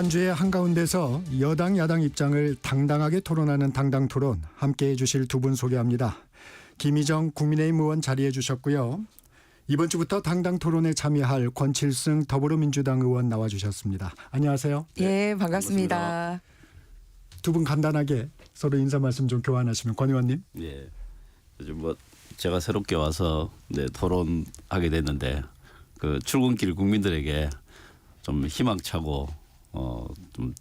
한 주의 한가운데서 여당 야당 입장을 당당하게 토론하는 당당토론 함께해 주실 두 분 소개합니다. 김희정 국민의힘 의원 자리해 주셨고요. 이번 주부터 당당토론에 참여할 권칠승 더불어민주당 의원 나와주셨습니다. 안녕하세요. 예, 반갑습니다. 두 분 간단하게 서로 인사 말씀 좀 교환하시면 권 의원님. 예, 요즘 제가 새롭게 와서 토론하게 됐는데 그 출근길 국민들에게 좀 희망차고 좀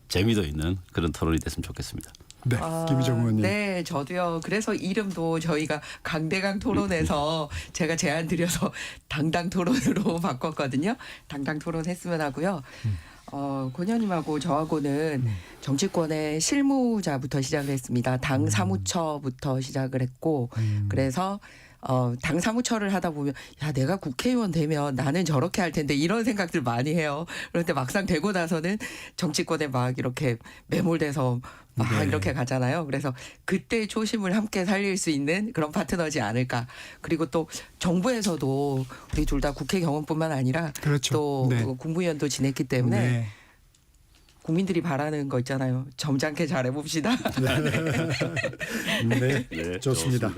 재미도 있는 그런 토론이 됐으면 좋겠습니다. 네, 김희정 의원님. 네, 저도요. 그래서 이름도 저희가 강대강 토론에서 제가 제안 드려서 당당 토론으로 바꿨거든요. 당당 토론 했으면 하고요. 권 의원님하고 저하고는 정치권의 실무자부터 시작을 했습니다. 당 사무처부터 시작을 했고 그래서 당 사무처를 하다 보면 야 내가 국회의원 되면 나는 저렇게 할 텐데 이런 생각들 많이 해요. 그런데 막상 되고 나서는 정치권에 막 이렇게 매몰돼서 막 이렇게 가잖아요. 그래서 그때 초심을 함께 살릴 수 있는 그런 파트너지 않을까. 그리고 또 정부에서도 우리 둘 다 국회 경험뿐만 아니라 그렇죠. 또 네. 국무위원도 지냈기 때문에 네. 국민들이 바라는 거 있잖아요. 점잖게 잘해봅시다. 네, 좋습니다.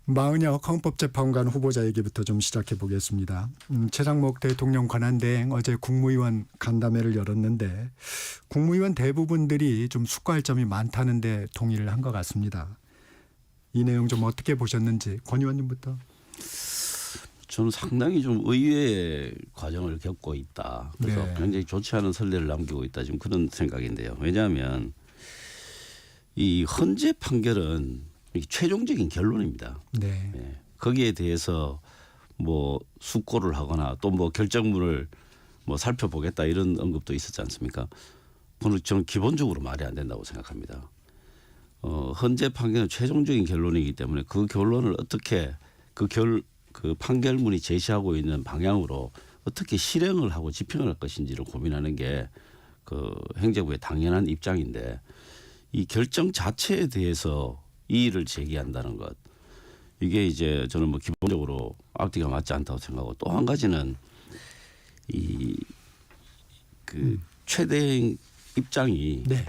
마은혁 헌법재판관 후보자 얘기부터 좀 시작해 보겠습니다. 최상목 대통령 권한대행 어제 국무위원 간담회를 열었는데 국무위원 대부분들이 좀 숙고할 점이 많다는데 동의를 한 것 같습니다. 이 내용 좀 어떻게 보셨는지 권 의원님부터. 저는 상당히 좀 의외의 과정을 겪고 있다. 그래서 네. 굉장히 좋지 않은 선례를 남기고 있다. 지금 그런 생각인데요. 왜냐하면 이 헌재 판결은 최종적인 결론입니다. 네. 예. 거기에 대해서 숙고를 하거나 또 결정문을 살펴보겠다 이런 언급도 있었지 않습니까? 그건 저는 기본적으로 말이 안 된다고 생각합니다. 헌재 판결은 최종적인 결론이기 때문에 그 결론을 어떻게 그 판결문이 제시하고 있는 방향으로 어떻게 실행을 하고 집행을 할 것인지를 고민하는 게 그 행정부의 당연한 입장인데 이 결정 자체에 대해서 이의를 제기한다는 것 이게 이제 저는 기본적으로 앞뒤가 맞지 않다고 생각하고 또 한 가지는 최대행 입장이 네.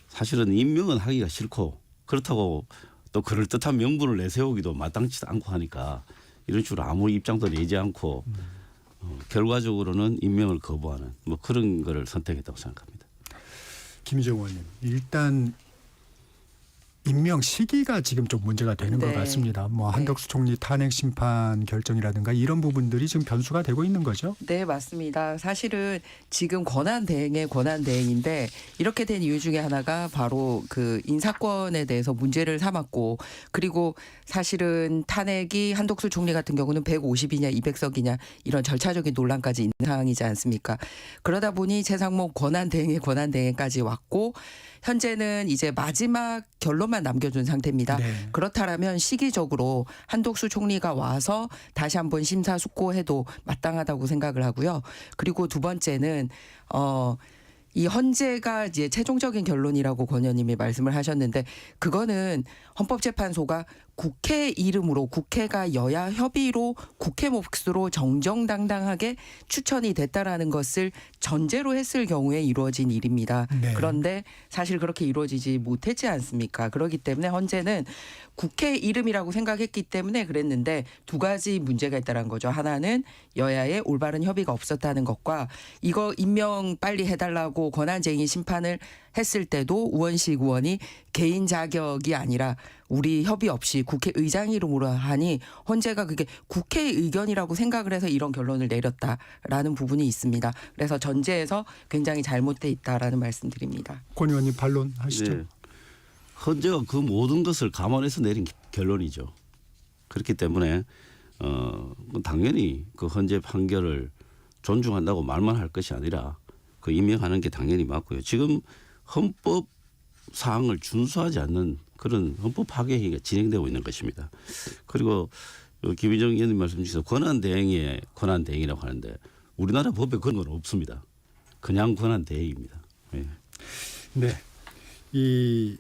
사실은 임명은 하기가 싫고 그렇다고 또 그럴듯한 명분을 내세우기도 마땅치도 않고 하니까 이런 식으로 아무 입장도 내지 않고 결과적으로는 임명을 거부하는 그런 거를 선택했다고 생각합니다. 김희정 의원님. 일단 임명 시기가 지금 좀 문제가 되는 것 같습니다. 한덕수 총리 탄핵 심판 결정이라든가 이런 부분들이 지금 변수가 되고 있는 거죠? 네, 맞습니다. 사실은 지금 권한대행의 권한대행인데 이렇게 된 이유 중에 하나가 바로 그 인사권에 대해서 문제를 삼았고 그리고 사실은 탄핵이 한덕수 총리 같은 경우는 150이냐 200석이냐 이런 절차적인 논란까지 있는 상황이지 않습니까? 그러다 보니 최상목 권한대행의 권한대행까지 왔고 현재는 이제 마지막 결론만 남겨둔 상태입니다. 네. 그렇다면 시기적으로 한덕수 총리가 와서 다시 한번 심사숙고해도 마땅하다고 생각을 하고요. 그리고 두 번째는 이 헌재가 이제 최종적인 결론이라고 권 의원님이 말씀을 하셨는데 그거는 헌법재판소가 국회 이름으로 국회가 여야 협의로 국회 몫으로 정정당당하게 추천이 됐다라는 것을 전제로 했을 경우에 이루어진 일입니다. 네. 그런데 사실 그렇게 이루어지지 못했지 않습니까? 그렇기 때문에 헌재는 국회 이름이라고 생각했기 때문에 그랬는데 두 가지 문제가 있다는 거죠. 하나는 여야의 올바른 협의가 없었다는 것과 이거 임명 빨리 해달라고 권한쟁의 심판을 했을 때도 우원식 의원이 개인 자격이 아니라 우리 협의 없이 국회의장 이름으로 하니 헌재가 그게 국회 의견이라고 생각을 해서 이런 결론을 내렸다라는 부분이 있습니다. 그래서 전제에서 굉장히 잘못돼 있다라는 말씀드립니다. 권 의원님 반론하시죠. 네. 헌재가 그 모든 것을 감안해서 내린 결론이죠. 그렇기 때문에 당연히 그 헌재 판결을 존중한다고 말만 할 것이 아니라 그 임명하는 게 당연히 맞고요. 지금 헌법 사항을 준수하지 않는 그런 헌법 파괴 행위가 진행되고 있는 것입니다. 그리고 김희정 의원님 말씀 주셔서 권한대행이라고 하는데 우리나라 법에 그런 건 없습니다. 그냥 권한대행입니다. 네. 네. 이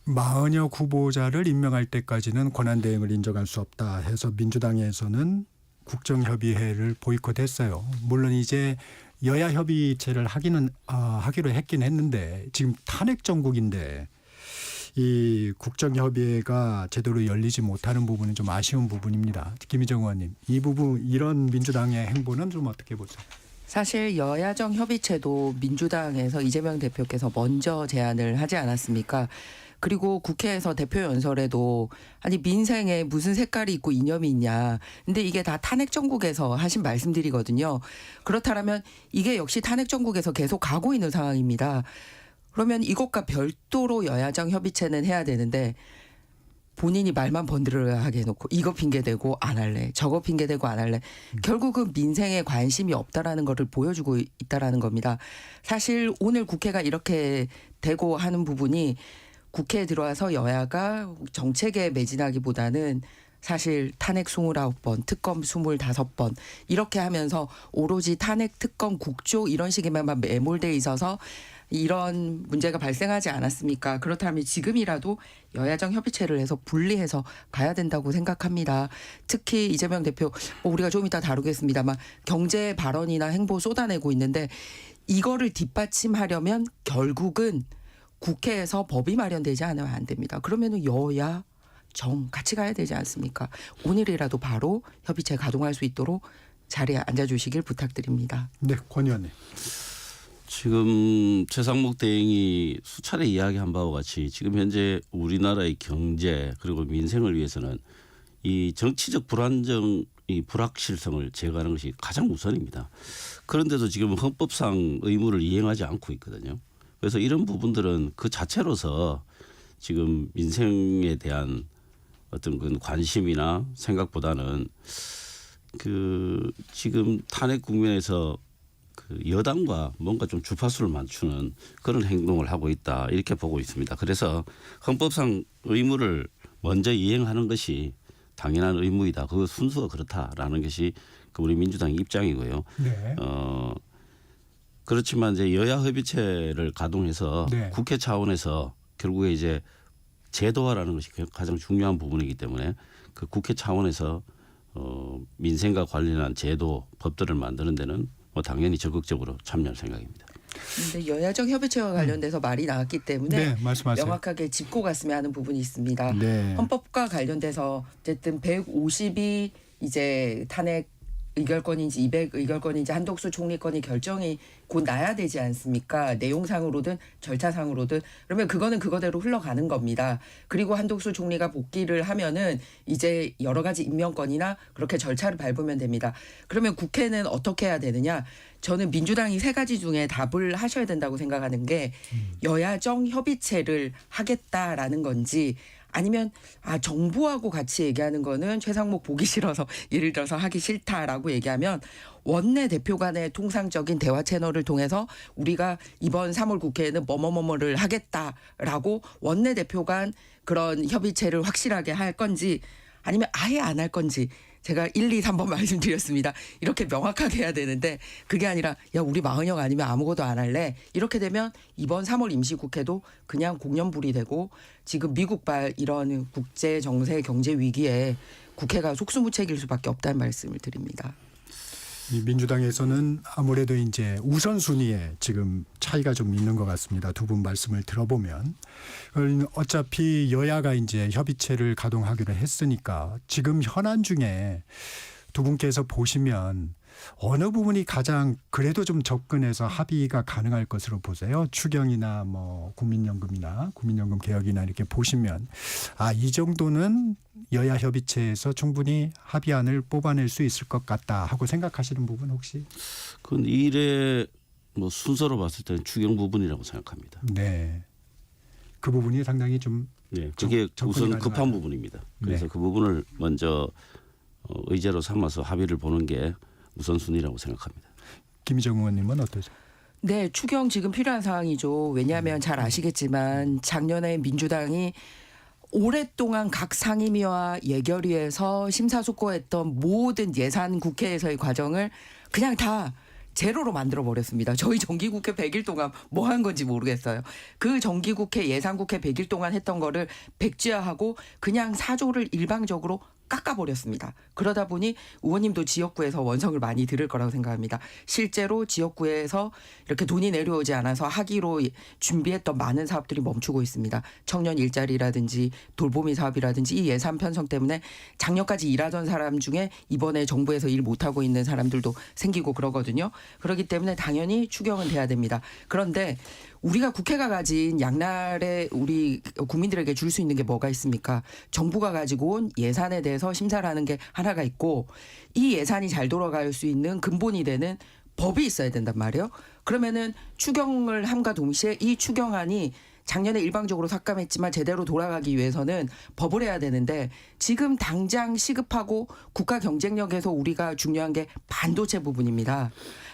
마은혁 후보자를 임명할 때까지는 권한대행을 인정할 수 없다 해서 민주당에서는 국정협의회를 보이콧했어요. 물론 이제 여야 협의체를 하기로 했긴 했는데 지금 탄핵 정국인데 이 국정협의회가 제대로 열리지 못하는 부분은 좀 아쉬운 부분입니다. 김희정 의원님, 이 부분 이런 민주당의 행보는 좀 어떻게 보세요? 사실 여야정 협의체도 민주당에서 이재명 대표께서 먼저 제안을 하지 않았습니까? 그리고 국회에서 대표 연설에도 아니 민생에 무슨 색깔이 있고 이념이 있냐. 근데 이게 다 탄핵 정국에서 하신 말씀들이거든요. 그렇다면 이게 역시 탄핵 정국에서 계속 가고 있는 상황입니다. 그러면 이것과 별도로 여야정 협의체는 해야 되는데 본인이 말만 번들어하게 해놓고 이거 핑계대고 안 할래. 저거 핑계대고 안 할래. 결국은 민생에 관심이 없다라는 거를 보여주고 있다라는 겁니다. 사실 오늘 국회가 이렇게 되고 하는 부분이 국회에 들어와서 여야가 정책에 매진하기보다는 사실 탄핵 29번, 특검 25번 이렇게 하면서 오로지 탄핵, 특검, 국조 이런 식에만 매몰돼 있어서 이런 문제가 발생하지 않았습니까? 그렇다면 지금이라도 여야정 협의체를 해서 분리해서 가야 된다고 생각합니다. 특히 이재명 대표 우리가 좀 이따 다루겠습니다만 경제 발언이나 행보 쏟아내고 있는데 이거를 뒷받침하려면 결국은 국회에서 법이 마련되지 않으면 안 됩니다. 그러면은 여야 정 같이 가야 되지 않습니까? 오늘이라도 바로 협의체 가동할 수 있도록 자리에 앉아주시길 부탁드립니다. 네, 권 의원님. 지금 최상목 대행이 수차례 이야기한 바와 같이 지금 현재 우리나라의 경제 그리고 민생을 위해서는 이 정치적 이 불확실성을 제거하는 것이 가장 우선입니다. 그런데도 지금 헌법상 의무를 이행하지 않고 있거든요. 그래서 이런 부분들은 그 자체로서 지금 민생에 대한 어떤 그 관심이나 생각보다는 그 지금 탄핵 국면에서 그 여당과 뭔가 좀 주파수를 맞추는 그런 행동을 하고 있다 이렇게 보고 있습니다. 그래서 헌법상 의무를 먼저 이행하는 것이 당연한 의무이다. 그 순서가 그렇다라는 것이 우리 민주당의 입장이고요. 네. 그렇지만 이제 여야 협의체를 가동해서 네. 국회 차원에서 결국에 이제 제도화라는 것이 가장 중요한 부분이기 때문에 그 국회 차원에서 민생과 관련한 제도 법들을 만드는 데는 뭐 당연히 적극적으로 참여할 생각입니다. 근데 여야정 협의체와 관련돼서 말이 나왔기 때문에 네, 말씀하세요. 명확하게 짚고 갔으면 하는 부분이 있습니다. 네. 헌법과 관련돼서 어쨌든 150이 이제 탄핵 의결권인지 200 의결권인지 한독수 총리권이 결정이 곧 나야 되지 않습니까? 내용상으로든 절차상으로든. 그러면 그거는 그거대로 흘러가는 겁니다. 그리고 한독수 총리가 복귀를 하면은 이제 여러 가지 임명권이나 그렇게 절차를 밟으면 됩니다. 그러면 국회는 어떻게 해야 되느냐? 저는 민주당이 세 가지 중에 답을 하셔야 된다고 생각하는 게 여야정 협의체를 하겠다라는 건지 아니면 정부하고 같이 얘기하는 거는 최상목 보기 싫어서 예를 들어서 하기 싫다라고 얘기하면 원내대표 간의 통상적인 대화 채널을 통해서 우리가 이번 3월 국회에는 뭐뭐뭐뭐를 하겠다라고 원내대표 간 그런 협의체를 확실하게 할 건지 아니면 아예 안 할 건지 제가 1, 2, 3번 말씀드렸습니다. 이렇게 명확하게 해야 되는데 그게 아니라 야 우리 마흔형 아니면 아무것도 안 할래. 이렇게 되면 이번 3월 임시국회도 그냥 공연불이 되고 지금 미국발 이런 국제 정세 경제 위기에 국회가 속수무책일 수밖에 없다는 말씀을 드립니다. 이 민주당에서는 아무래도 이제 우선순위에 지금 차이가 좀 있는 것 같습니다. 두 분 말씀을 들어보면 어차피 여야가 이제 협의체를 가동하기로 했으니까 지금 현안 중에 두 분께서 보시면 어느 부분이 가장 그래도 좀 접근해서 합의가 가능할 것으로 보세요. 추경이나 뭐 국민연금이나 국민연금 개혁이나 이렇게 보시면 이 정도는 여야 협의체에서 충분히 합의안을 뽑아낼 수 있을 것 같다 하고 생각하시는 부분 혹시? 그건 일의 뭐 순서로 봤을 때는 추경 부분이라고 생각합니다. 네. 그 부분이 상당히 좀 네, 그게 우선 급한 부분입니다. 그래서 네. 그 부분을 먼저 의제로 삼아서 합의를 보는 게 우선순위라고 생각합니다. 김희정 의원님은 어떠세요? 네, 추경 지금 필요한 상황이죠. 왜냐하면 잘 아시겠지만 작년에 민주당이 오랫동안 각 상임위와 예결위에서 심사숙고했던 모든 예산 국회에서의 과정을 그냥 다 제로로 만들어 버렸습니다. 저희 정기국회 100일 동안 뭐 한 건지 모르겠어요. 그 정기국회 예산국회 100일 동안 했던 거를 백지화하고 그냥 사조를 일방적으로 깎아버렸습니다. 그러다 보니 의원님도 지역구에서 원성을 많이 들을 거라고 생각합니다. 실제로 지역구에서 이렇게 돈이 내려오지 않아서 하기로 준비했던 많은 사업들이 멈추고 있습니다. 청년 일자리라든지 돌보미 사업이라든지 이 예산 편성 때문에 작년까지 일하던 사람 중에 이번에 정부에서 일 못하고 있는 사람들도 생기고 그러거든요. 그렇기 때문에 당연히 추경은 돼야 됩니다. 그런데 우리가 국회가 가진 양날에 우리 국민들에게 줄 수 있는 게 뭐가 있습니까? 정부가 가지고 온 예산에 대해서 심사를 하는 게 하나가 있고 이 예산이 잘 돌아갈 수 있는 근본이 되는 법이 있어야 된단 말이에요. 그러면은 추경을 함과 동시에 이 추경안이 작년에 일방적으로 삭감했지만 제대로 돌아가기 위해서는 법을 해야 되는데 지금 당장 시급하고 국가 경쟁력에서 우리가 중요한 게 반도체 부분입니다.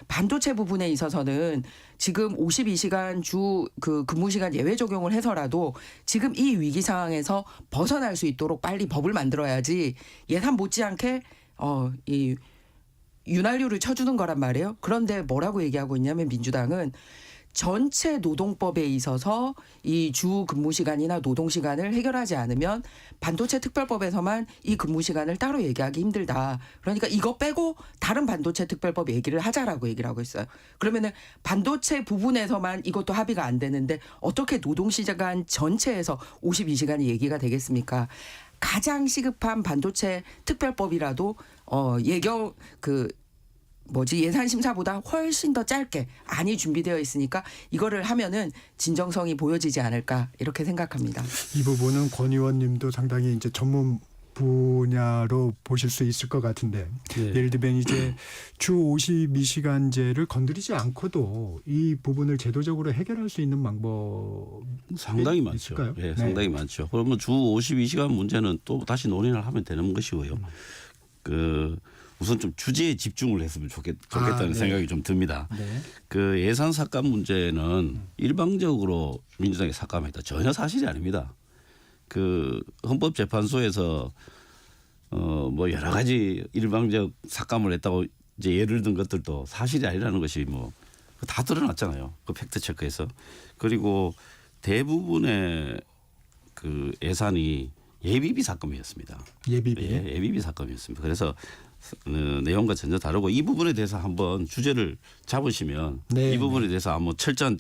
반도체 부분에 있어서는 지금 52시간 주 근무 시간 예외 적용을 해서라도 지금 이 위기 상황에서 벗어날 수 있도록 빨리 법을 만들어야지 예산 못지않게 이 윤활유를 쳐주는 거란 말이에요. 그런데 뭐라고 얘기하고 있냐면 민주당은 전체 노동법에 있어서 이 주 근무 시간이나 노동 시간을 해결하지 않으면 반도체 특별법에서만 이 근무 시간을 따로 얘기하기 힘들다. 그러니까 이거 빼고 다른 반도체 특별법 얘기를 하자라고 얘기를 하고 있어요. 그러면은 반도체 부분에서만 이것도 합의가 안 되는데 어떻게 노동 시간 전체에서 52시간이 얘기가 되겠습니까? 가장 시급한 반도체 특별법이라도 예산 심사보다 훨씬 더 짧게 안이 준비되어 있으니까 이거를 하면은 진정성이 보여지지 않을까 이렇게 생각합니다. 이 부분은 권 의원님도 상당히 이제 전문 분야로 보실 수 있을 것 같은데 네. 예를 들면 이제 주 52시간제를 건드리지 않고도 이 부분을 제도적으로 해결할 수 있는 방법 상당히 많죠. 있을까요? 예, 네. 상당히 많죠. 그러면 주 52시간 문제는 또 다시 논의를 하면 되는 것이고요. 우선 좀 주제에 집중을 했으면 좋겠다는 네. 생각이 좀 듭니다. 네. 그 예산 삭감 문제는 일방적으로 민주당이 삭감했다. 전혀 사실이 아닙니다. 그 헌법재판소에서 뭐 여러 가지 일방적 삭감을 했다고 이제 예를 든 것들도 사실이 아니라는 것이 뭐 다 드러났잖아요. 그 팩트 체크에서. 그리고 대부분의 그 예산이 예비비 삭감이었습니다. 예비비. 예, 예비비 삭감이었습니다. 그래서 내용과 전혀 다르고 이 부분에 대해서 한번 주제를 잡으시면 네, 이 부분에 대해서 한번 철저한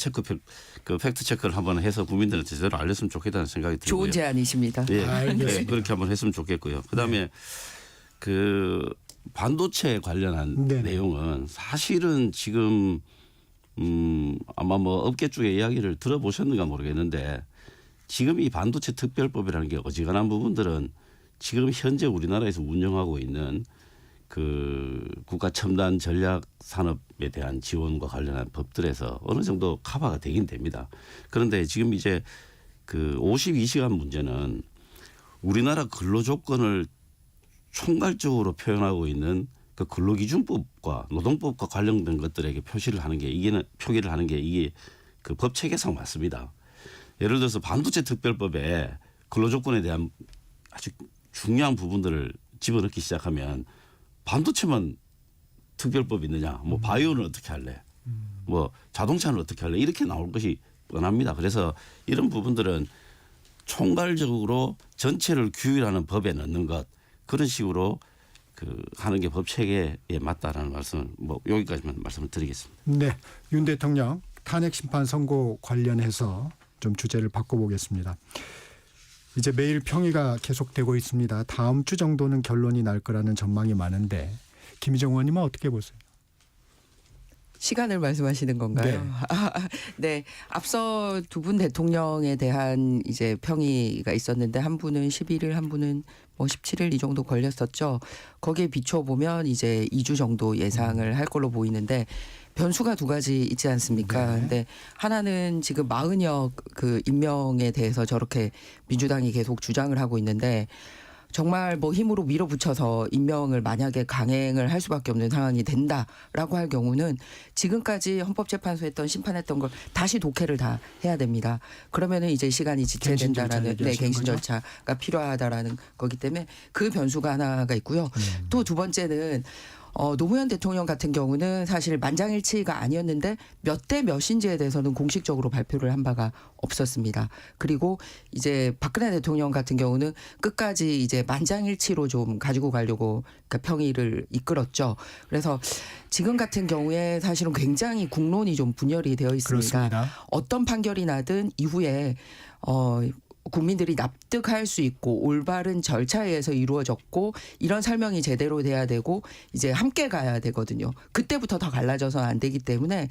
그 팩트 체크를 한번 해서 국민들한테 제대로 알렸으면 좋겠다는 생각이 들고요. 좋은 제안이십니다. 예, 알겠습니다. 예, 그렇게 한번 했으면 좋겠고요. 그다음에 그 반도체 관련한 네네. 내용은 사실은 지금 아마 뭐 업계 쪽의 이야기를 들어보셨는가 모르겠는데 지금 이 반도체 특별법이라는 게 어지간한 부분들은 지금 현재 우리나라에서 운영하고 있는 그 국가 첨단 전략 산업에 대한 지원과 관련한 법들에서 어느 정도 커버가 되긴 됩니다. 그런데 지금 이제 그 52시간 문제는 우리나라 근로 조건을 총괄적으로 표현하고 있는 그 근로기준법과 노동법과 관련된 것들에게 표기를 하는 게 이게 그 법 체계상 맞습니다. 예를 들어서 반도체 특별법에 근로조건에 대한 아주 중요한 부분들을 집어넣기 시작하면 반도체만 특별법이 있느냐, 뭐 바이오는 어떻게 할래, 뭐 자동차는 어떻게 할래 이렇게 나올 것이 뻔합니다. 그래서 이런 부분들은 총괄적으로 전체를 규율하는 법에 넣는 것 그런 식으로 그 하는 게 법 체계에 맞다라는 말씀을 뭐 여기까지만 말씀을 드리겠습니다. 네, 윤 대통령 탄핵 심판 선고 관련해서 좀 주제를 바꿔보겠습니다. 이제 매일 평의가 계속되고 있습니다. 다음 주 정도는 결론이 날 거라는 전망이 많은데 김희정 의원님은 어떻게 보세요? 시간을 말씀하시는 건가요? 네. 앞서 두 분 대통령에 대한 이제 평의가 있었는데 한 분은 11일, 한 분은 뭐 17일 이 정도 걸렸었죠. 거기에 비춰보면 이제 2주 정도 예상을 할 걸로 보이는데 변수가 두 가지 있지 않습니까? 네. 근데 하나는 지금 마은혁 그 임명에 대해서 저렇게 민주당이 계속 주장을 하고 있는데 정말 뭐 힘으로 밀어붙여서 임명을 만약에 강행을 할 수밖에 없는 상황이 된다라고 할 경우는 지금까지 헌법재판소에 했던 심판했던 걸 다시 독해를 다 해야 됩니다. 그러면은 이제 시간이 지체된다라는 갱신 절차가 필요하다라는 거기 때문에 그 변수가 하나가 있고요. 또 두 번째는 노무현 대통령 같은 경우는 사실 만장일치가 아니었는데 몇 대 몇인지에 대해서는 공식적으로 발표를 한 바가 없었습니다. 그리고 이제 박근혜 대통령 같은 경우는 끝까지 이제 만장일치로 좀 가지고 가려고 그러니까 평의를 이끌었죠. 그래서 지금 같은 경우에 사실은 굉장히 국론이 좀 분열이 되어 있습니다. 그렇습니다. 어떤 판결이 나든 이후에 국민들이 납득할 수 있고 올바른 절차에 의해서 이루어졌고 이런 설명이 제대로 돼야 되고 이제 함께 가야 되거든요. 그때부터 더 갈라져서는 안 되기 때문에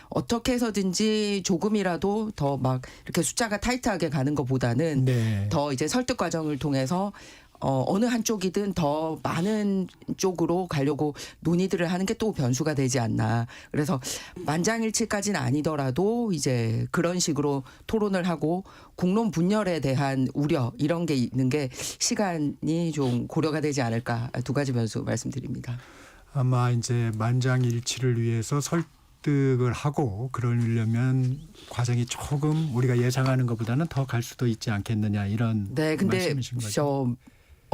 어떻게 해서든지 조금이라도 더 막 이렇게 숫자가 타이트하게 가는 것보다는 네. 더 이제 설득 과정을 통해서 어느 한쪽이든 더 많은 쪽으로 가려고 논의들을 하는 게 또 변수가 되지 않나. 그래서 만장일치까지는 아니더라도 이제 그런 식으로 토론을 하고 국론 분열에 대한 우려 이런 게 있는 게 시간이 좀 고려가 되지 않을까. 두 가지 변수 말씀드립니다. 아마 이제 만장일치를 위해서 설득을 하고 그러려면 과정이 조금 우리가 예상하는 것보다는 더 갈 수도 있지 않겠느냐 이런 네, 근데 말씀이신 거죠.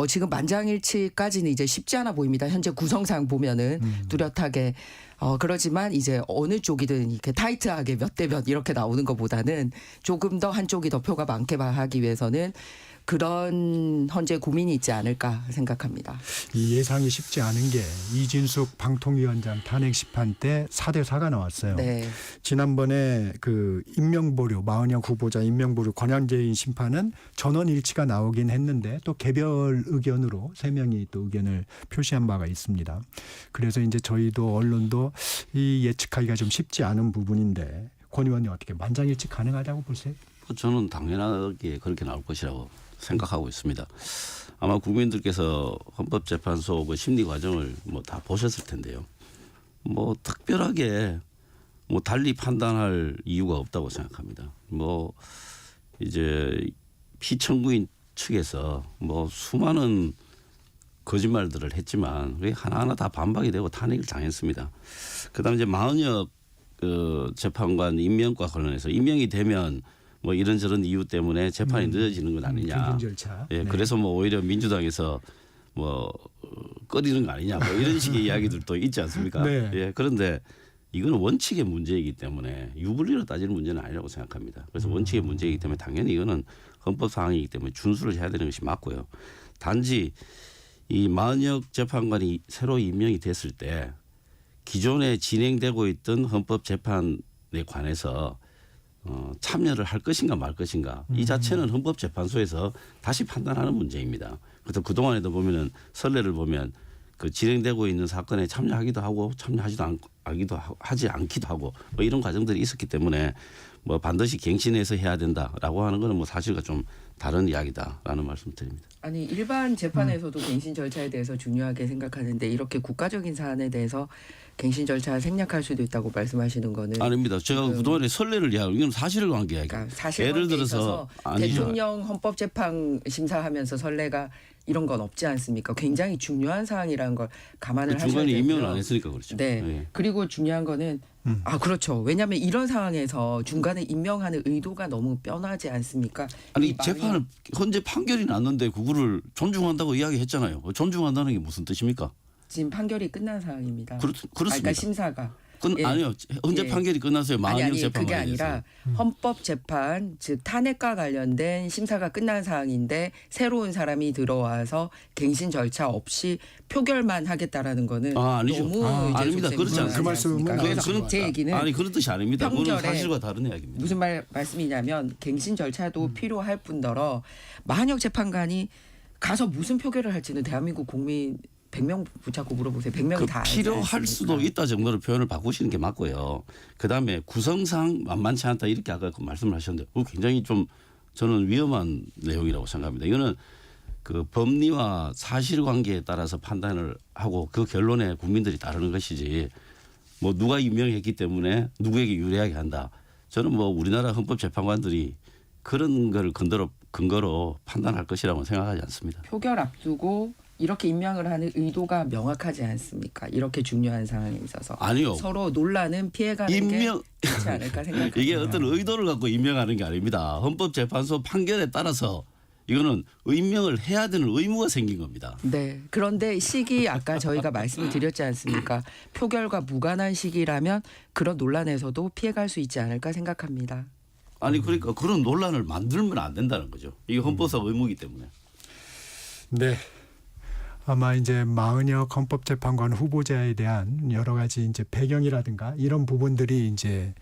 지금 만장일치까지는 이제 쉽지 않아 보입니다. 현재 구성상 보면은 뚜렷하게 그러지만 이제 어느 쪽이든 이렇게 타이트하게 몇 대 몇 이렇게 나오는 것보다는 조금 더 한쪽이 더 표가 많게 하기 위해서는 그런 현재 고민이 있지 않을까 생각합니다. 이 예상이 쉽지 않은 게 이진숙 방통위원장 탄핵 심판 때 4대 4가 나왔어요. 네. 지난번에 그 임명보류 마은영 후보자 임명보류 권한제인 심판은 전원 일치가 나오긴 했는데 또 개별 의견으로 3명이 또 의견을 표시한 바가 있습니다. 그래서 이제 저희도 언론도 이 예측하기가 좀 쉽지 않은 부분인데 권 의원님 어떻게 만장일치 가능하다고 보세요? 저는 당연하게 그렇게 나올 것이라고 생각하고 있습니다. 아마 국민들께서 헌법재판소 그 심리 과정을 뭐 다 보셨을 텐데요. 뭐 특별하게 뭐 달리 판단할 이유가 없다고 생각합니다. 뭐 이제 피청구인 측에서 뭐 수많은 거짓말들을 했지만 그게 하나하나 다 반박이 되고 탄핵을 당했습니다. 그다음에 이제 마은혁 재판관 임명과 관련해서 임명이 되면 뭐 이런저런 이유 때문에 재판이 늦어지는 건 아니냐. 표준 절차. 예, 네. 그래서 뭐 오히려 민주당에서 뭐 꺼리는 거 아니냐. 뭐 이런 식의 이야기들도 있지 않습니까? 네. 예, 그런데 이거는 원칙의 문제이기 때문에 유불리로 따지는 문제는 아니라고 생각합니다. 그래서 원칙의 문제이기 때문에 당연히 이거는 헌법 사항이기 때문에 준수를 해야 되는 것이 맞고요. 단지 이 마은혁 재판관이 새로 임명이 됐을 때 기존에 진행되고 있던 헌법재판에 관해서 참여를 할 것인가 말 것인가 이 자체는 헌법재판소에서 다시 판단하는 문제입니다. 그래서 그동안에도 보면은 선례를 보면 그 진행되고 있는 사건에 참여하기도 하고 참여하지도 하지 않기도 하고 뭐 이런 과정들이 있었기 때문에 뭐 반드시 갱신해서 해야 된다라고 하는 거는 뭐 사실과 좀 다른 이야기다라는 말씀드립니다. 아니 일반 재판에서도 갱신 절차에 대해서 중요하게 생각하는데 이렇게 국가적인 사안에 대해서 갱신 절차 생략할 수도 있다고 말씀하시는 거는 아닙니다. 제가 그동안에 선례를 이야기하고 이건 사실을 관계 이야기. 그러니까 사실 예를 들어서 아니죠. 대통령 헌법재판 심사하면서 선례가 이런 건 없지 않습니까? 굉장히 중요한 사안이라는 걸 감안을 하셔야 중간에 되고요. 임명을 안 했으니까 그렇죠. 네. 예. 그리고 중요한 거는 그렇죠. 왜냐하면 이런 상황에서 중간에 임명하는 의도가 너무 뻔하지 않습니까? 아니 이 많은- 재판을 현재 판결이 났는데 그거를 존중한다고 이야기했잖아요. 존중한다는 게 무슨 뜻입니까? 지금 판결이 끝난 상황입니다. 그렇습니다. 그러니까 심사가 예. 아니요. 현재 예. 판결이 끝났어요. 마은혁 재판 그게 관련해서. 아니라 헌법재판 즉 탄핵과 관련된 심사가 끝난 사항인데 새로운 사람이 들어와서 갱신 절차 없이 표결만 하겠다라는 거는 아니죠. 너무 이제 아닙니다. 좀 그렇지 셈법이 않습니다. 그 말씀은 않습니까? 그래서 그래서 제 얘기는 아니 그런 뜻이 아닙니다. 그건 평결에 사실과 다른 이야기입니다. 무슨 말씀이냐면 갱신 절차도 필요할 뿐더러 마은혁 재판관이 가서 무슨 표결을 할지는 대한민국 국민 100명 붙잡고 물어보세요. 100명이 다 알지 필요할 않습니까? 수도 있다 정도로 표현을 바꾸시는 게 맞고요. 그다음에 구성상 만만치 않다 이렇게 아까 그 말씀을 하셨는데 그거 굉장히 좀 저는 위험한 내용이라고 생각합니다. 이거는 그 법리와 사실관계에 따라서 판단을 하고 그 결론에 국민들이 따르는 것이지 뭐 누가 임명했기 때문에 누구에게 유리하게 한다. 저는 뭐 우리나라 헌법재판관들이 그런 걸 근거로 판단할 것이라고 생각하지 않습니다. 표결 앞두고 이렇게 임명을 하는 의도가 명확하지 않습니까? 이렇게 중요한 상황에 있어서 아니요. 서로 논란은 피해가는 임명 게 좋지 않을까 생각합니다. 이게 어떤 의도를 갖고 임명하는 게 아닙니다. 헌법재판소 판결에 따라서 이거는 임명을 해야 되는 의무가 생긴 겁니다. 네. 그런데 시기 아까 저희가 말씀을 드렸지 않습니까? 표결과 무관한 시기라면 그런 논란에서도 피해갈 수 있지 않을까 생각합니다. 아니 그러니까 그런 논란을 만들면 안 된다는 거죠. 이게 헌법상 의무이기 때문에. 네. 아마 이제 마은혁 헌법재판관 후보자에 대한 여러 가지 이제 배경이라든가 이런 부분들이 이제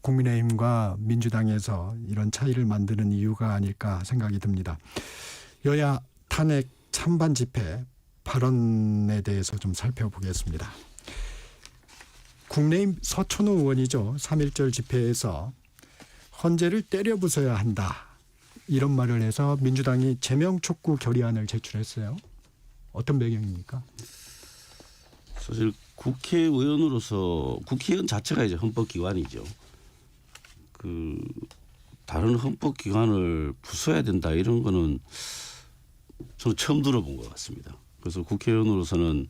국민의힘과 민주당에서 이런 차이를 만드는 이유가 아닐까 생각이 듭니다. 여야 탄핵 찬반 집회 발언에 대해서 좀 살펴보겠습니다. 국내임 서천호 의원이죠. 3.1절 집회에서 헌재를 때려 부숴야 한다. 이런 말을 해서 민주당이 제명 촉구 결의안을 제출했어요. 어떤 배경입니까? 사실 국회의원으로서 국회의원 자체가 이제 헌법기관이죠. 그 다른 헌법기관을 부숴야 된다 이런 거는 저는 처음 들어본 것 같습니다. 그래서 국회의원으로서는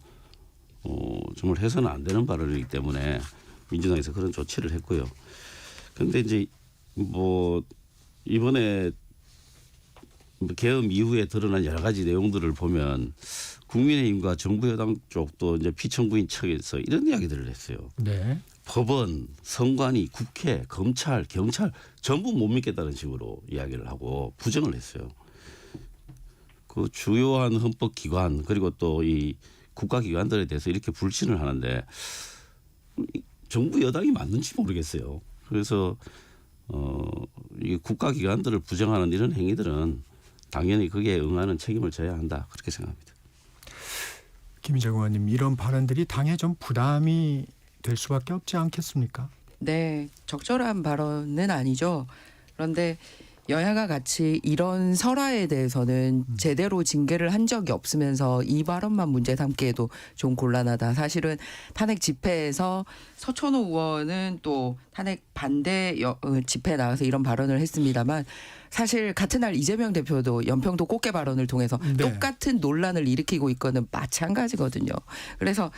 정말 해서는 안 되는 발언이기 때문에 민주당에서 그런 조치를 했고요. 그런데 이제 뭐 이번에 계엄 이후에 드러난 여러 가지 내용들을 보면 국민의힘과 정부 여당 쪽도 이제 피청구인 측에서 이런 이야기들을 했어요. 네. 법원, 선관위, 국회, 검찰, 경찰 전부 못 믿겠다는 식으로 이야기를 하고 부정을 했어요. 그 주요한 헌법기관 그리고 또 이 국가기관들에 대해서 이렇게 불신을 하는데 정부 여당이 맞는지 모르겠어요. 그래서 이 국가기관들을 부정하는 이런 행위들은 당연히 거기에 응하는 책임을 져야 한다 그렇게 생각합니다. 김희정 의원님 이런 발언들이 당에 좀 부담이 될 수밖에 없지 않겠습니까? 네, 적절한 발언은 아니죠. 그런데 여야가 같이 이런 설화에 대해서는 제대로 징계를 한 적이 없으면서 이 발언만 문제 삼기에도 좀 곤란하다. 사실은 탄핵 집회에서 서천호 의원은 또 탄핵 반대 집회에 나가서 이런 발언을 했습니다만 사실 같은 날 이재명 대표도 연평도 꽃게 발언을 통해서 네. 똑같은 논란을 일으키고 있거는 마찬가지거든요. 그래서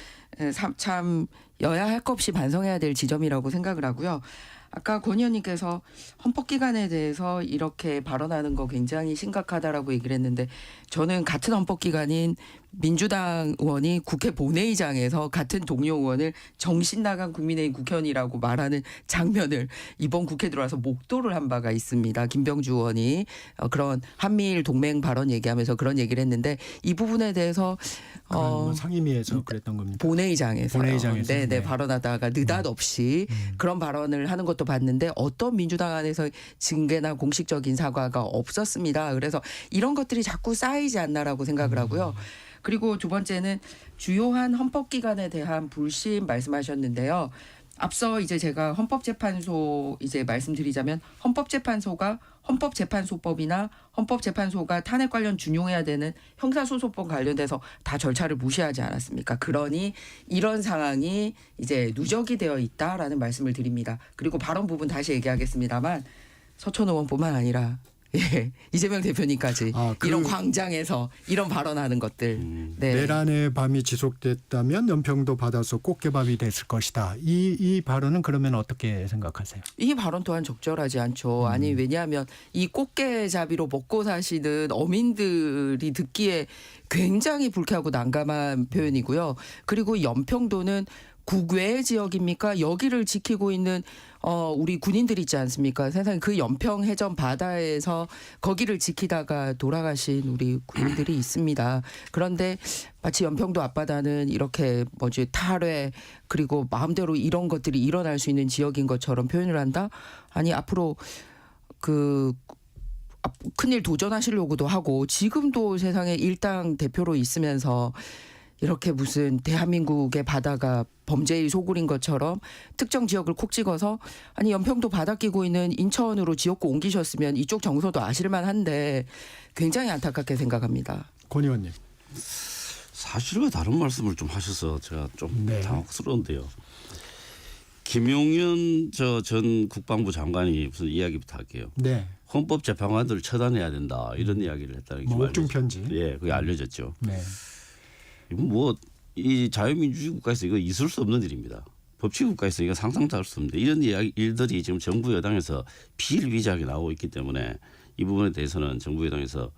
참 여야 할 것 없이 반성해야 될 지점이라고 생각을 하고요. 아까 권 의원님께서 헌법기관에 대해서 이렇게 발언하는 거 굉장히 심각하다라고 얘기를 했는데 저는 같은 헌법기관인 민주당 의원이 국회 본회의장에서 같은 동료 의원을 정신 나간 국민의힘 국회의원이라고 말하는 장면을 이번 국회 들어와서 목도를 한 바가 있습니다. 김병주 의원이 그런 한미일 동맹 발언 얘기하면서 그런 얘기를 했는데 이 부분에 대해서 상임위에서 그랬던 겁니다. 본회의장에서요. 본회의장에서. 네, 네. 발언하다가 느닷없이 그런 발언을 하는 것도 봤는데 어떤 민주당 안에서 징계나 공식적인 사과가 없었습니다. 그래서 이런 것들이 자꾸 쌓이지 않나라고 생각을 하고요. 그리고 두 번째는 주요한 헌법기관에 대한 불신 말씀하셨는데요. 앞서 이제 제가 헌법재판소 이제 말씀드리자면 헌법재판소가 헌법재판소법이나 헌법재판소가 탄핵 관련 준용해야 되는 형사소송법 관련돼서 다 절차를 무시하지 않았습니까? 그러니 이런 상황이 이제 누적이 되어 있다라는 말씀을 드립니다. 그리고 발언 부분 다시 얘기하겠습니다만 서천 의원뿐만 아니라 이재명 대표님까지 이런 광장에서 이런 발언하는 것들. 네. 내란의 밤이 지속됐다면 연평도 받아서 꽃게밥이 됐을 것이다. 이 발언은 그러면 어떻게 생각하세요? 이 발언 또한 적절하지 않죠. 아니 왜냐하면 이 꽃게잡이로 먹고 사시는 어민들이 듣기에 굉장히 불쾌하고 난감한 표현이고요. 그리고 연평도는 국외 지역입니까? 여기를 지키고 있는 우리 군인들 있지 않습니까? 세상에 그 연평 해전 바다에서 거기를 지키다가 돌아가신 우리 군인들이 있습니다. 그런데 마치 연평도 앞바다는 이렇게 탈회 그리고 마음대로 이런 것들이 일어날 수 있는 지역인 것처럼 표현을 한다? 아니 앞으로 큰일 도전하시려고도 하고 지금도 세상에 일당 대표로 있으면서 이렇게 무슨 대한민국의 바다가 범죄의 소굴인 것처럼 특정 지역을 콕 찍어서 아니 연평도 바다 끼고 있는 인천으로 지역구 옮기셨으면 이쪽 정서도 아실만한데 굉장히 안타깝게 생각합니다. 권 의원님. 사실과 다른 말씀을 좀 하셔서 제가 좀 네. 당혹스러운데요. 김용현 전 국방부 장관이 무슨 이야기부터 할게요. 네. 헌법재판관들을 처단해야 된다 이런 이야기를 했다는 게 옥중 편지. 예, 그게 알려졌죠. 네. 뭐 이 자유민주주의 국가에서 이거 있을 수 없는 일입니다. 법치 국가에서 이거 상상도 할 수 없는데 이런 일들이 지금 정부 여당에서 비일비재하게 나오고 있기 때문에 이 부분에 대해서는 정부 여당에서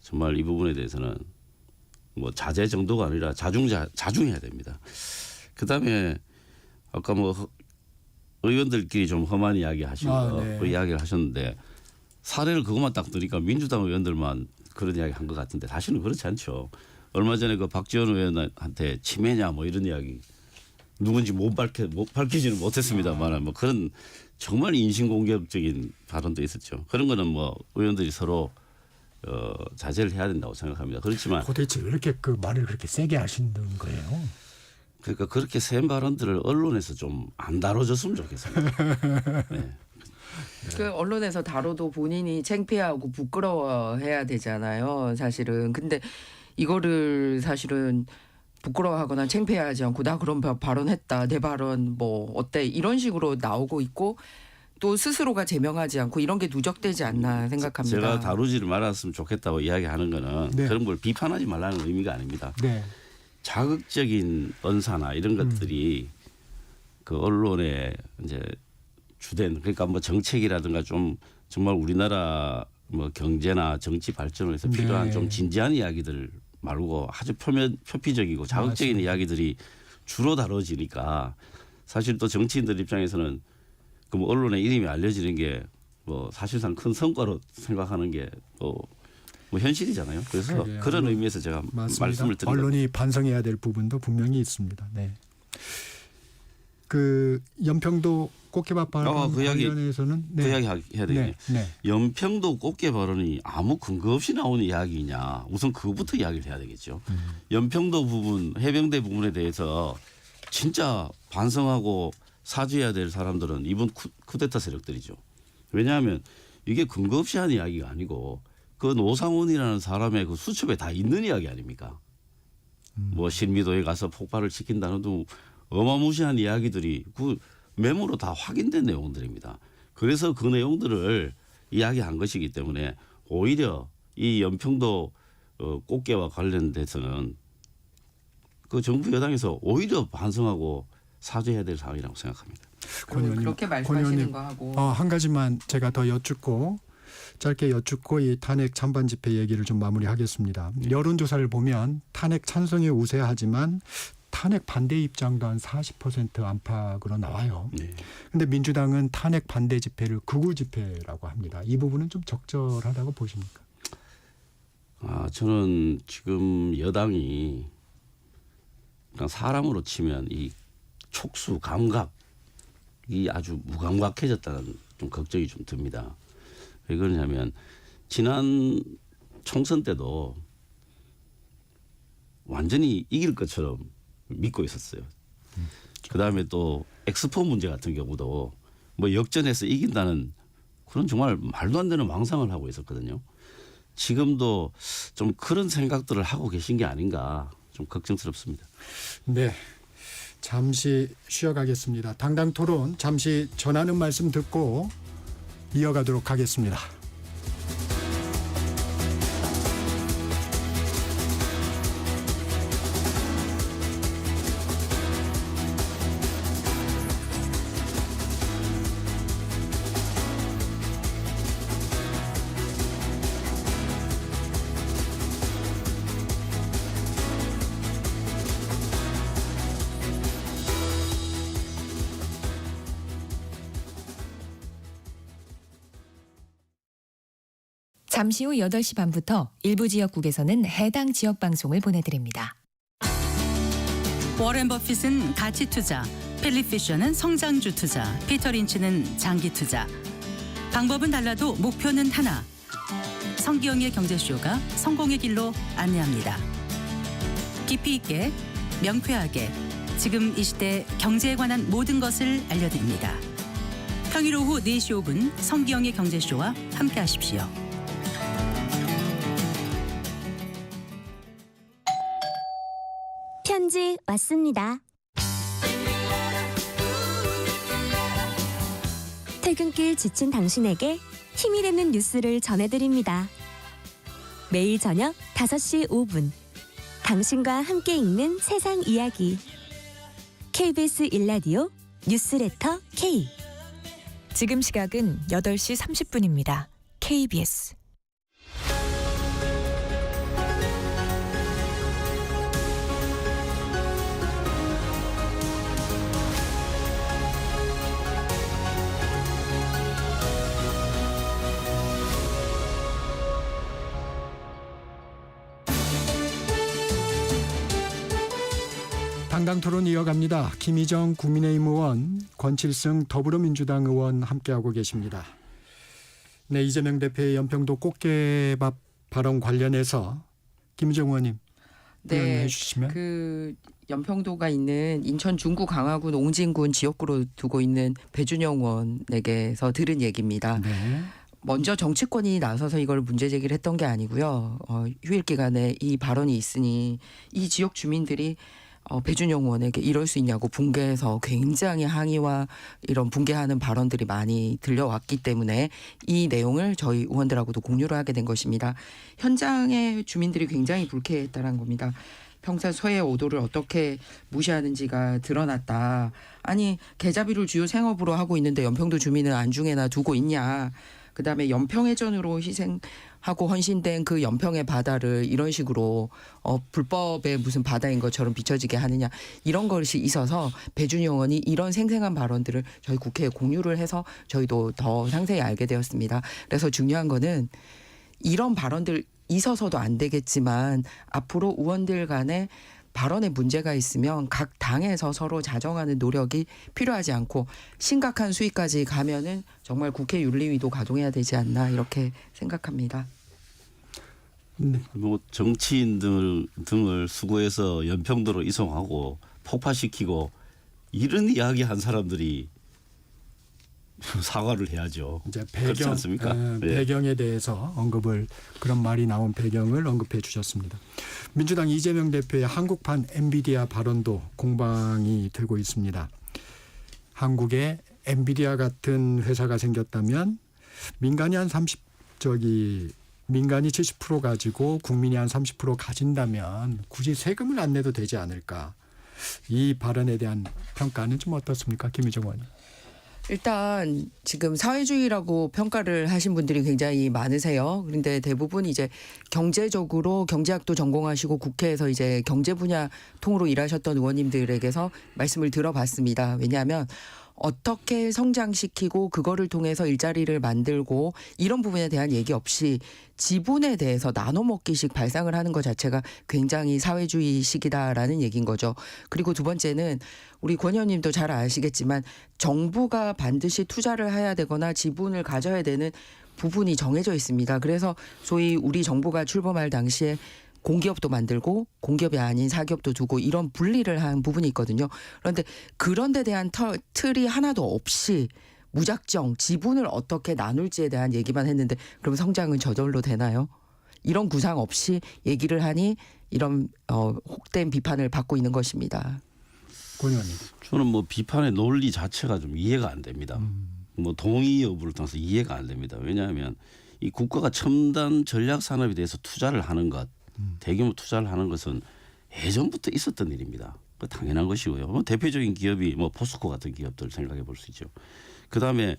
정말 이 부분에 대해서는 뭐 자제 정도가 아니라 자중해야 됩니다. 그다음에 아까 뭐 의원들끼리 좀 험한 이야기 하시고 네. 그 이야기를 하셨는데 사례를 그것만 딱 들으니까 민주당 의원들만 그런 이야기 한 것 같은데 사실은 그렇지 않죠. 얼마 전에 그 박지원 의원한테 치매냐 뭐 이런 이야기 누군지 못 밝히지는 못했습니다만 뭐 그런 정말 인신공격적인 발언도 있었죠. 그런 거는 뭐 의원들이 서로 자제를 해야 된다고 생각합니다. 그렇지만 도대체 왜 이렇게 그 말을 그렇게 세게 하시는 거예요? 그러니까 그렇게 센 발언들을 언론에서 좀 안 다뤄줬으면 좋겠습니다. 네. 그 언론에서 다뤄도 본인이 창피하고 부끄러워해야 되잖아요. 사실은. 근데 이거를 사실은 부끄러워하거나 창피하지 않고 나 그런 발언했다. 내 발언 뭐 어때 이런 식으로 나오고 있고 또 스스로가 제명하지 않고 이런 게 누적되지 않나 생각합니다. 제가 다루지를 말았으면 좋겠다고 이야기하는 거는 네. 그런 걸 비판하지 말라는 의미가 아닙니다. 네. 자극적인 언사나 이런 것들이 그 언론의 이제 주된 그러니까 뭐 정책이라든가 좀 정말 우리나라 뭐 경제나 정치 발전을 위해서 필요한 네. 좀 진지한 이야기들 말고 아주 표피적이고 자극적인 맞습니다. 이야기들이 주로 다뤄지니까 사실 또 정치인들 입장에서는 그 뭐 언론의 이름이 알려지는 게 뭐 사실상 큰 성과로 생각하는 게 뭐 현실이잖아요. 그래서 그러게요. 그런 의미에서 제가 맞습니다. 말씀을 드린 겁니다. 언론이 반성해야 될 부분도 분명히 있습니다. 네. 그 연평도 꽃게밥 발언 그 이야기, 관련해서는 그 이야기 해야 되겠네요. 네. 연평도 꽃게 발언이 아무 근거 없이 나오는 이야기냐. 우선 그거부터 이야기를 해야 되겠죠. 연평도 부분, 해병대 부분에 대해서 진짜 반성하고 사죄해야 될 사람들은 이번 쿠데타 세력들이죠. 왜냐하면 이게 근거 없이 한 이야기가 아니고 그 노상원이라는 사람의 그 수첩에 다 있는 이야기 아닙니까? 뭐 신미도에 가서 폭발을 시킨다는 등 어마무시한 이야기들이 그 메모로 다 확인된 내용들입니다. 그래서 그 내용들을 이야기한 것이기 때문에 오히려 이 연평도 꽃게와 관련돼서는 그 정부 여당에서 오히려 반성하고 사죄해야 될 상황이라고 생각합니다. 권 의원님, 그렇게 권 말씀하시는 의원님, 거 하고 한 가지만 제가 더 여쭙고 짧게 여쭙고 이 탄핵 찬반 집회 얘기를 좀 마무리하겠습니다. 여론조사를 보면 탄핵 찬성이 우세하지만 탄핵 반대 입장도 한 40% 안팎으로 나와요. 그런데 네. 민주당은 탄핵 반대 집회를 극우 집회라고 합니다. 이 부분은 좀 적절하다고 보십니까? 저는 지금 여당이 그냥 사람으로 치면 이 촉수 감각이 아주 무감각해졌다는 좀 걱정이 좀 듭니다. 왜 그러냐면 지난 총선 때도 완전히 이길 것처럼 믿고 있었어요. 그다음에 또 엑스포 문제 같은 경우도 뭐 역전해서 이긴다는 그런 정말 말도 안 되는 망상을 하고 있었거든요. 지금도 좀 그런 생각들을 하고 계신 게 아닌가 좀 걱정스럽습니다. 네. 잠시 쉬어가겠습니다. 당당 토론 잠시 전하는 말씀 듣고 이어가도록 하겠습니다. 잠시 후 8시 반부터 일부 지역국에서는 해당 지역 방송을 보내드립니다. 워렌 버핏은 가치 투자, 필립 피셔는 성장주 투자, 피터 린치는 장기 투자. 방법은 달라도 목표는 하나. 성기영의 경제쇼가 성공의 길로 안내합니다. 깊이 있게, 명쾌하게, 지금 이 시대 경제에 관한 모든 것을 알려드립니다. 평일 오후 4시 5분 성기영의 경제쇼와 함께하십시오. 편지 왔습니다. 퇴근길 지친 당신에게 힘이 되는 뉴스를 전해드립니다. 매일 저녁 5시 5분 당신과 함께 읽는 세상 이야기 KBS 1라디오 뉴스레터 K 지금 시각은 8시 30분입니다. KBS 당당 토론 이어갑니다. 김희정 국민의힘 의원, 권칠승 더불어민주당 의원 함께하고 계십니다. 네, 이재명 대표의 연평도 꽃게밥 발언 관련해서 김희정 의원님 의원해 네, 주시면. 그 연평도가 있는 인천 중구 강화군 옹진군 지역구로 두고 있는 배준영 의원에게서 들은 얘기입니다. 네. 먼저 정치권이 나서서 이걸 문제 제기를 했던 게 아니고요. 휴일 기간에 이 발언이 있으니 이 지역 주민들이 배준영 의원에게 이럴 수 있냐고 붕괴해서 굉장히 항의와 이런 붕괴하는 발언들이 많이 들려왔기 때문에 이 내용을 저희 의원들하고도 공유를 하게 된 것입니다. 현장의 주민들이 굉장히 불쾌했다는 겁니다. 평산 서해 오도를 어떻게 무시하는지가 드러났다. 아니 계자비를 주요 생업으로 하고 있는데 연평도 주민은 안중에나 두고 있냐. 그다음에 연평해전으로 희생하고 헌신된 그 연평의 바다를 이런 식으로 불법의 무슨 바다인 것처럼 비춰지게 하느냐 이런 것이 있어서 배준영 의원이 이런 생생한 발언들을 저희 국회에 공유를 해서 저희도 더 상세히 알게 되었습니다. 그래서 중요한 거는 이런 발언들 있어서도 안 되겠지만 앞으로 의원들 간에 발언에 문제가 있으면 각 당에서 서로 자정하는 노력이 필요하지 않고 심각한 수위까지 가면은 정말 국회 윤리위도 가동해야 되지 않나 이렇게 생각합니다. 네. 뭐 정치인들 등을 수거해서 연평도로 이송하고 폭파시키고 이런 이야기 한 사람들이 사과를 해야죠. 이제 그렇지 배경, 않습니까? 네. 배경에 대해서 언급을 그런 말이 나온 배경을 언급해 주셨습니다. 민주당 이재명 대표의 한국판 엔비디아 발언도 공방이 되고 있습니다. 한국에 엔비디아 같은 회사가 생겼다면 민간이 한 70% 가지고 국민이 한 30% 가진다면 굳이 세금을 안 내도 되지 않을까. 이 발언에 대한 평가는 좀 어떻습니까, 김희정 의원님? 일단 지금 사회주의라고 평가를 하신 분들이 굉장히 많으세요. 그런데 대부분 이제 경제적으로 경제학도 전공하시고 국회에서 이제 경제 분야 통으로 일하셨던 의원님들에게서 말씀을 들어봤습니다. 왜냐하면 어떻게 성장시키고 그거를 통해서 일자리를 만들고 이런 부분에 대한 얘기 없이 지분에 대해서 나눠먹기식 발상을 하는 것 자체가 굉장히 사회주의식이다라는 얘기인 거죠. 그리고 두 번째는 우리 권 의원님도 잘 아시겠지만 정부가 반드시 투자를 해야 되거나 지분을 가져야 되는 부분이 정해져 있습니다. 그래서 소위 우리 정부가 출범할 당시에 공기업도 만들고 공기업이 아닌 사기업도 두고 이런 분리를 한 부분이 있거든요. 그런데 그런 데 대한 틀이 하나도 없이 무작정 지분을 어떻게 나눌지에 대한 얘기만 했는데 그럼 성장은 저절로 되나요? 이런 구상 없이 얘기를 하니 이런 혹된 비판을 받고 있는 것입니다. 권 의원님. 저는 뭐 비판의 논리 자체가 좀 이해가 안 됩니다. 뭐 동의 여부를 떠나서 이해가 안 됩니다. 왜냐하면 이 국가가 첨단 전략 산업에 대해서 투자를 하는 것, 대규모 투자를 하는 것은 예전부터 있었던 일입니다. 그 당연한 것이고요. 뭐 대표적인 기업이 뭐 포스코 같은 기업들 생각해 볼 수 있죠. 그 다음에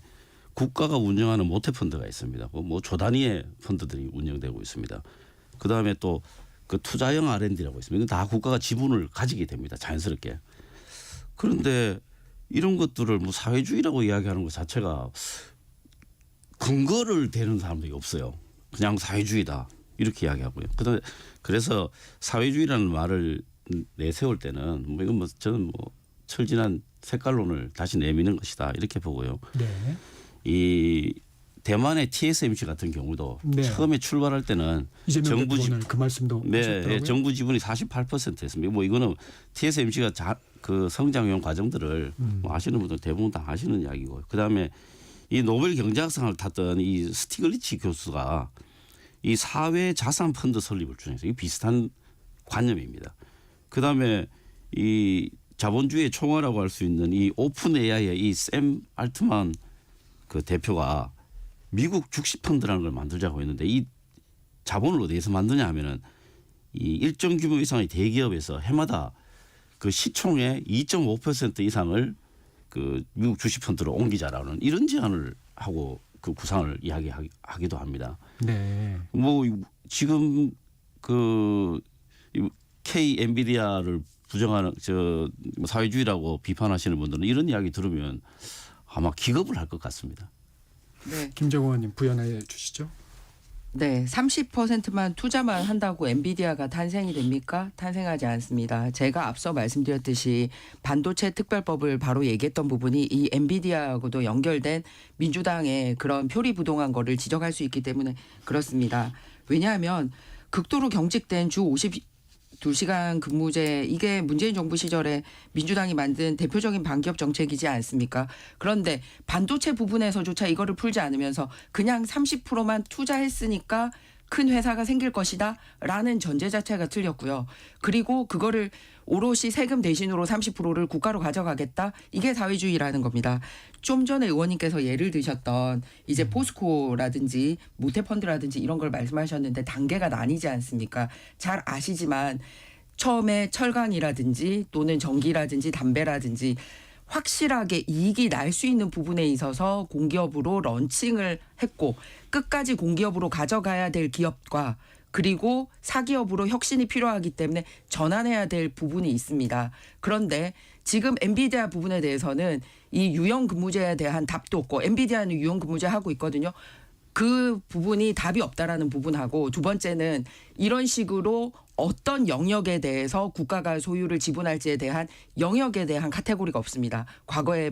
국가가 운영하는 모태펀드가 있습니다. 뭐 조 단위의 펀드들이 운영되고 있습니다. 그 다음에 또 그 투자형 R&D라고 있습니다. 이건 다 국가가 지분을 가지게 됩니다. 자연스럽게. 그런데 이런 것들을 뭐 사회주의라고 이야기하는 것 자체가 근거를 대는 사람들이 없어요. 그냥 사회주의다 이렇게 이야기하고요. 그다음에 그래서 사회주의라는 말을 내세울 때는 뭐 이건 뭐 저는 뭐 철진한 색깔론을 다시 내미는 것이다 이렇게 보고요. 네. 이 대만의 TSMC 같은 경우도 네. 처음에 출발할 때는 이재명 정부 대표 오늘 그 말씀도 하셨더라고요. 네, 정부 지분이 48%였습니다. 뭐 이거는 TSMC가 그 성장용 과정들을 뭐 아시는 분들 대부분 다 아시는 이야기고. 그다음에 이 노벨 경제학상을 탔던 이 스티글리치 교수가 이 사회 자산 펀드 설립을 주장해서 이 비슷한 관념입니다. 그다음에 이 자본주의의 총화라고 할 수 있는 이 오픈 AI의 이 샘 알트만 그 대표가 미국 주식 펀드라는 걸 만들자고 했는데 이 자본을 어디에서 만드냐 하면은 이 일정 규모 이상의 대기업에서 해마다 그 시총의 2.5% 이상을 그 미국 주식 펀드로 옮기자라는 이런 제안을 하고 그 구상을 이야기하기도 합니다. 네. 뭐 지금 그 K 엔비디아를 부정하는 사회주의라고 비판하시는 분들은 이런 이야기 들으면 아마 기겁을 할 것 같습니다. 네. 김정호 의원님 부연해 주시죠. 네, 30%만 투자만 한다고 엔비디아가 탄생이 됩니까? 탄생하지 않습니다. 제가 앞서 말씀드렸듯이 반도체 특별법을 바로 얘기했던 부분이 이 엔비디아하고도 연결된 민주당의 그런 표리부동한 거를 지적할 수 있기 때문에 그렇습니다. 왜냐하면 극도로 경직된 주 52시간 근무제 이게 문재인 정부 시절에 민주당이 만든 대표적인 반기업 정책이지 않습니까? 그런데 반도체 부분에서조차 이거를 풀지 않으면서 그냥 30%만 투자했으니까 큰 회사가 생길 것이다 라는 전제 자체가 틀렸고요. 그리고 그거를 오롯이 세금 대신으로 30%를 국가로 가져가겠다. 이게 사회주의라는 겁니다. 좀 전에 의원님께서 예를 드셨던 이제 포스코라든지 모태펀드라든지 이런 걸 말씀하셨는데 단계가 나뉘지 않습니까? 잘 아시지만 처음에 철강이라든지 또는 전기라든지 담배라든지 확실하게 이익이 날 수 있는 부분에 있어서 공기업으로 런칭을 했고 끝까지 공기업으로 가져가야 될 기업과 그리고 사기업으로 혁신이 필요하기 때문에 전환해야 될 부분이 있습니다. 그런데 지금 엔비디아 부분에 대해서는 이 유연근무제에 대한 답도 없고 엔비디아는 유연근무제 하고 있거든요. 그 부분이 답이 없다라는 부분하고 두 번째는 이런 식으로 어떤 영역에 대해서 국가가 소유를 지분할지에 대한 영역에 대한 카테고리가 없습니다. 과거에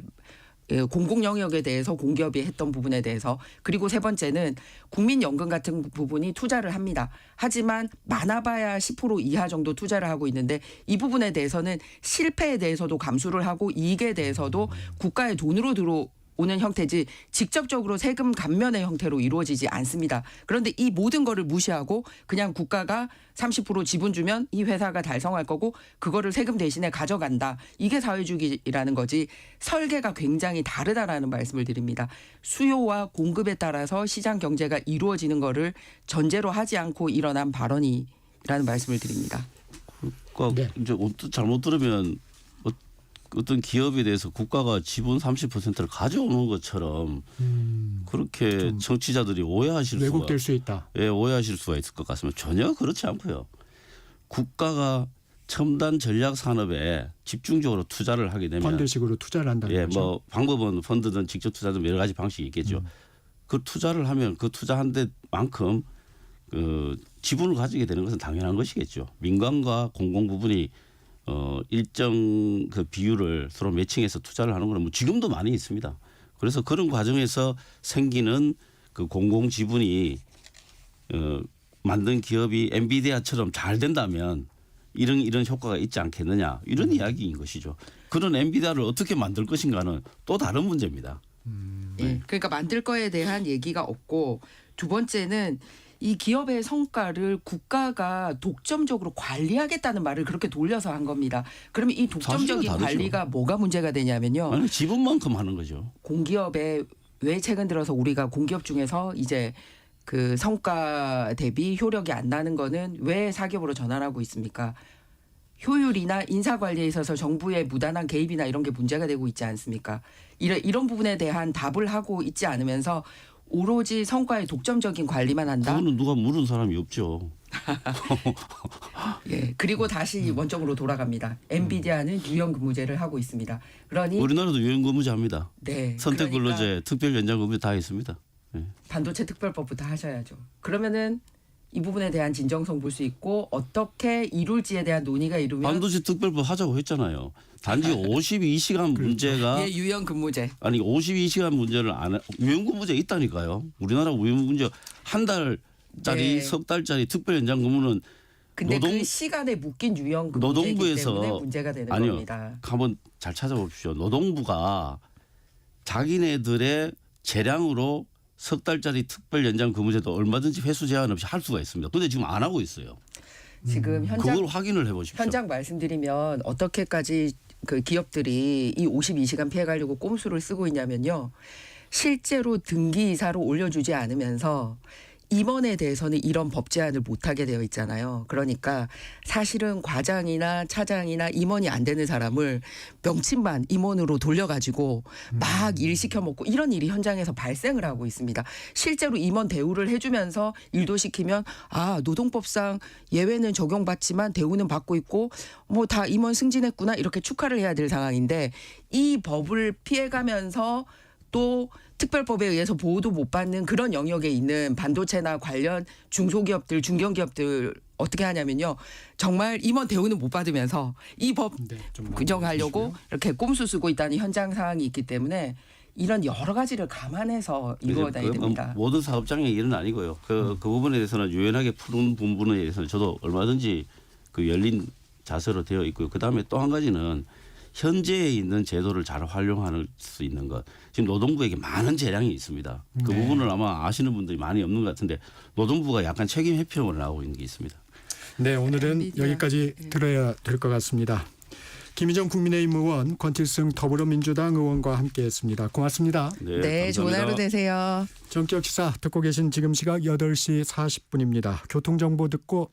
공공 영역에 대해서 공기업이 했던 부분에 대해서 그리고 세 번째는 국민연금 같은 부분이 투자를 합니다. 하지만 많아봐야 10% 이하 정도 투자를 하고 있는데 이 부분에 대해서는 실패에 대해서도 감수를 하고 이익에 대해서도 국가의 돈으로 들어오는 형태지 직접적으로 세금 감면의 형태로 이루어지지 않습니다. 그런데 이 모든 거를 무시하고 그냥 국가가 30% 지분 주면 이 회사가 달성할 거고 그거를 세금 대신에 가져간다. 이게 사회주의라는 거지 설계가 굉장히 다르다라는 말씀을 드립니다. 수요와 공급에 따라서 시장 경제가 이루어지는 거를 전제로 하지 않고 일어난 발언이라는 말씀을 드립니다. 그러니까 네. 이제 잘못 들으면 어떤 기업에 대해서 국가가 지분 30%를 가져오는 것처럼 그렇게 정치자들이 오해하실 왜곡될 수 있다. 오해하실 수가 있을 것 같습니다. 전혀 그렇지 않고요. 국가가 첨단 전략 산업에 집중적으로 투자를 하게 되면 펀드식으로 투자를 한다는 거죠. 뭐 방법은 펀드든 직접 투자든 여러 가지 방식이 있겠죠. 그 투자를 하면 그 투자한 데만큼 그 지분을 가지게 되는 것은 당연한 것이겠죠. 민간과 공공 부분이 일정 그 비율을 서로 매칭해서 투자를 하는 건 뭐 지금도 많이 있습니다. 그래서 그런 과정에서 생기는 그 공공 지분이 만든 기업이 엔비디아처럼 잘 된다면 이런 효과가 있지 않겠느냐 이런 이야기인 것이죠. 그런 엔비디아를 어떻게 만들 것인가는 또 다른 문제입니다. 예, 그러니까 만들 거에 대한 얘기가 없고 두 번째는 이 기업의 성과를 국가가 독점적으로 관리하겠다는 말을 그렇게 돌려서 한 겁니다. 그러면 이 독점적인 사실은 다르죠. 관리가 뭐가 문제가 되냐면요. 아니, 지분만큼 하는 거죠. 공기업에 왜 최근 들어서 우리가 공기업 중에서 이제 그 성과 대비 효력이 안 나는 거는 왜 사기업으로 전환하고 있습니까? 효율이나 인사 관리에 있어서 정부의 무단한 개입이나 이런 게 문제가 되고 있지 않습니까? 이런 부분에 대한 답을 하고 있지 않으면서 오로지 성과의 독점적인 관리만 한다. 그거는 누가 물은 사람이 없죠. 예. 그리고 다시 원점으로 돌아갑니다. 엔비디아는 유연근무제를 하고 있습니다. 그러니 우리나라도 유연근무제 합니다. 네. 선택근로제, 그러니까 특별연장근무제 다 있습니다. 반도체 특별법부터 하셔야죠. 그러면은 이 부분에 대한 진정성 볼 수 있고 어떻게 이룰지에 대한 논의가 이루면 반도체 특별법 하자고 했잖아요. 단지 52시간 문제가 예, 유연근무제. 아니 52시간 문제를 안 유연근무제 있다니까요. 우리나라 유연근무제 한 달짜리 네. 석 달짜리 특별연장근무는 근데 노동- 그 시간에 묶인 유연근무제이기 노동부에서 때문에 문제가 되는 아니요. 겁니다. 한번 잘 찾아보십시오. 노동부가 자기네들의 재량으로 석 달짜리 특별연장근무제도 얼마든지 회수 제한 없이 할 수가 있습니다. 근데 지금 안 하고 있어요. 지금 현장 그걸 확인을 해보십시오. 현장 말씀드리면 어떻게까지 그 기업들이 이 52시간 피해가려고 꼼수를 쓰고 있냐면요. 실제로 등기 이사로 올려주지 않으면서 임원에 대해서는 이런 법 제한을 못하게 되어 있잖아요. 그러니까 사실은 과장이나 차장이나 임원이 안 되는 사람을 명칭만 임원으로 돌려가지고 막 일 시켜먹고 이런 일이 현장에서 발생을 하고 있습니다. 실제로 임원 대우를 해주면서 일도 시키면 노동법상 예외는 적용받지만 대우는 받고 있고 뭐 다 임원 승진했구나 이렇게 축하를 해야 될 상황인데 이 법을 피해가면서 또 특별법에 의해서 보호도 못 받는 그런 영역에 있는 반도체나 관련 중소기업들, 중견기업들 어떻게 하냐면요. 정말 임원 대우는 못 받으면서 이 법 네, 좀 규정하려고 넘어가시고요. 이렇게 꼼수 쓰고 있다는 현장 상황이 있기 때문에 이런 여러 가지를 감안해서 이루어져야 됩니다. 모든 사업장의 일은 아니고요. 그 부분에 대해서는 유연하게 푸는 부분에 대해서는 저도 얼마든지 그 열린 자세로 되어 있고요. 그다음에 또 한 가지는 현재에 있는 제도를 잘 활용할 수 있는 것. 지금 노동부에게 많은 재량이 있습니다. 그 네. 부분을 아마 아시는 분들이 많이 없는 것 같은데 노동부가 약간 책임 회피형을 나오고 있는 게 있습니다. 네, 오늘은 엔비디아. 여기까지 들어야 될 것 같습니다. 김희정 국민의힘 의원, 권칠승 더불어민주당 의원과 함께했습니다. 고맙습니다. 네, 좋은 감사합니다. 하루 되세요. 정치적 시사 듣고 계신 지금 시각 8시 40분입니다. 교통정보 듣고